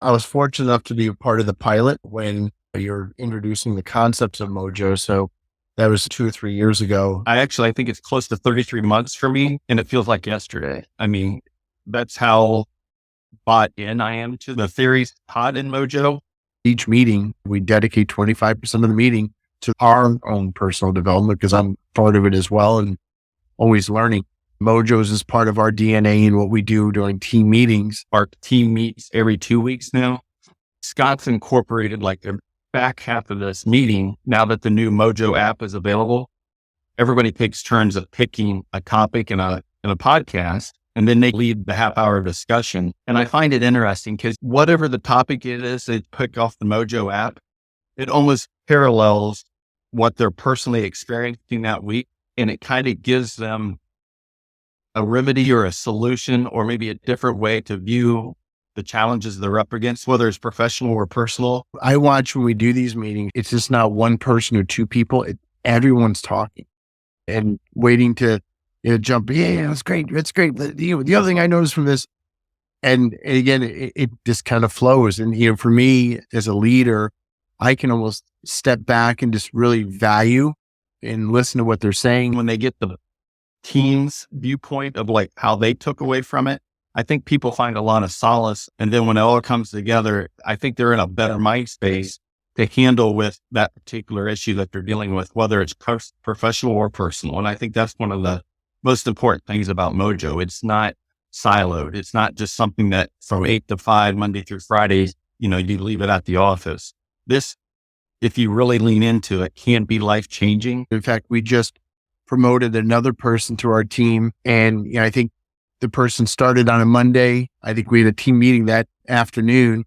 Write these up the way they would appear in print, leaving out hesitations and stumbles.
I was fortunate enough to be a part of the pilot when you're introducing the concepts of Mojo. So that was 2 or 3 years ago. I think it's close to 33 months for me, and it feels like yesterday. I mean, that's how bought in I am to the theories taught in Mojo. Each meeting, we dedicate 25% of the meeting to our own personal development because I'm part of it as well and always learning. Mojo's is part of our DNA and what we do during team meetings. Our team meets every 2 weeks now. Scott's incorporated like the back half of this meeting. Now that the new Mojo app is available, everybody takes turns of picking a topic in a podcast, and then they lead the half-hour discussion. And I find it interesting because whatever the topic it is, they pick off the Mojo app. It almost parallels what they're personally experiencing that week, and it kind of gives them a remedy or a solution, or maybe a different way to view the challenges they're up against, whether it's professional or personal. I watch when we do these meetings, it's just not one person or two people. Everyone's talking and waiting to jump. Yeah, that's great. That's great. The other thing I noticed from this, and again, it just kind of flows. And, for me as a leader, I can almost step back and just really value and listen to what they're saying. When they get the team's viewpoint of like how they took away from it, I think people find a lot of solace. And then when it all comes together, I think they're in a better mind space to handle with that particular issue that they're dealing with, whether it's professional or personal. And I think that's one of the most important things about Mojo. It's not siloed. It's not just something that from 8 to 5, Monday through Friday, you leave it at the office. This, if you really lean into it, can be life-changing. In fact, we just promoted another person to our team. And I think the person started on a Monday. I think we had a team meeting that afternoon.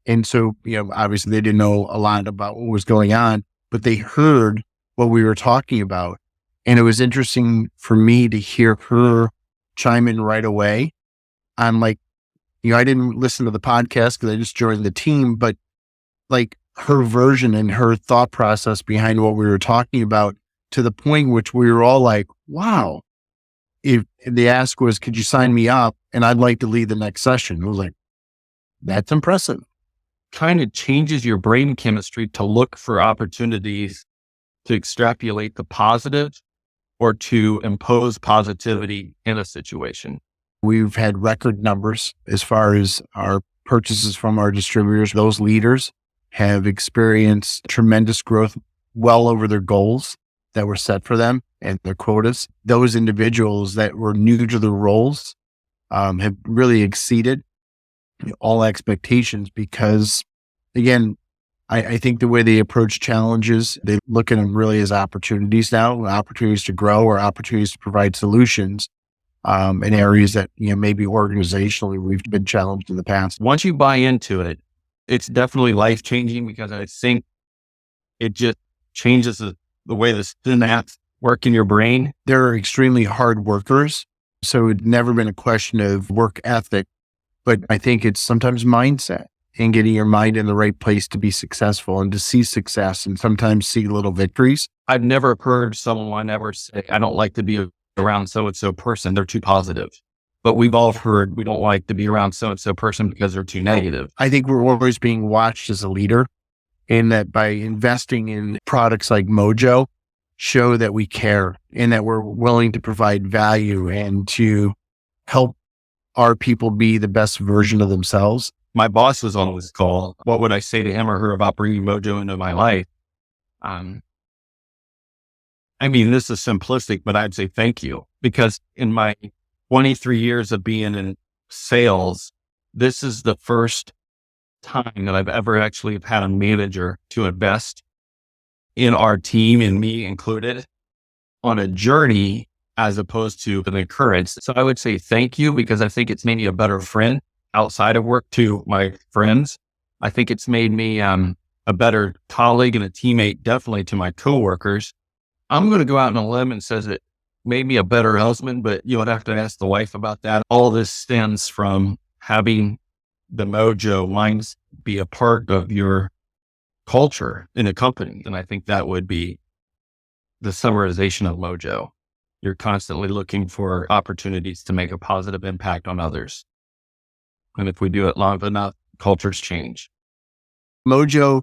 And so, obviously they didn't know a lot about what was going on, but they heard what we were talking about. And it was interesting for me to hear her chime in right away. I'm like, I didn't listen to the podcast because I just joined the team, but like her version and her thought process behind what we were talking about, to the point which we were all like, wow. If the ask was, could you sign me up? And I'd like to lead the next session. I was like, that's impressive. Kind of changes your brain chemistry to look for opportunities to extrapolate the positive or to impose positivity in a situation. We've had record numbers as far as our purchases from our distributors. Those leaders have experienced tremendous growth well over their goals that were set for them and their quotas. Those individuals that were new to the roles have really exceeded all expectations because, again, I think the way they approach challenges, they look at them really as opportunities now, opportunities to grow or opportunities to provide solutions in areas that, maybe organizationally we've been challenged in the past. Once you buy into it, it's definitely life-changing because I think it just changes the way the synapses work in your brain. They're extremely hard workers. So it's never been a question of work ethic, but I think it's sometimes mindset and getting your mind in the right place to be successful and to see success and sometimes see little victories. I've never heard someone ever say, I don't like to be around so-and-so person. They're too positive. But we've all heard we don't like to be around so-and-so person because they're too negative. I think we're always being watched as a leader, in that by investing in products like Mojo, show that we care and that we're willing to provide value and to help our people be the best version of themselves. My boss was on this call. What would I say to him or her about bringing Mojo into my life? This is simplistic, but I'd say thank you, because in my 23 years of being in sales, this is the first time that I've ever actually had a manager to invest in our team, and me included, on a journey as opposed to an occurrence. So I would say thank you, because I think it's made me a better friend outside of work to my friends. I think it's made me a better colleague and a teammate, definitely to my coworkers. I'm going to go out on a limb and says it made me a better husband, but you would have to ask the wife about that. All this stems from having the Mojo minds be a part of your culture in a company. And I think that would be the summarization of Mojo. You're constantly looking for opportunities to make a positive impact on others. And if we do it long enough, cultures change. Mojo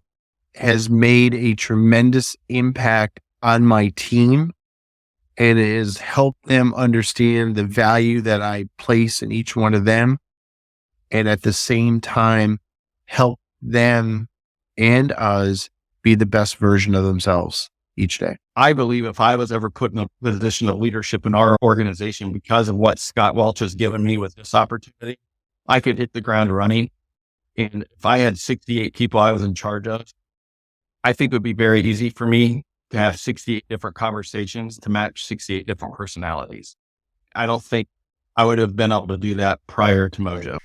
has made a tremendous impact on my team, and it has helped them understand the value that I place in each one of them. And at the same time, help them and us be the best version of themselves each day. I believe if I was ever put in a position of leadership in our organization because of what Scott Welch has given me with this opportunity, I could hit the ground running. And if I had 68 people I was in charge of, I think it would be very easy for me to have 68 different conversations to match 68 different personalities. I don't think I would have been able to do that prior to Mojo.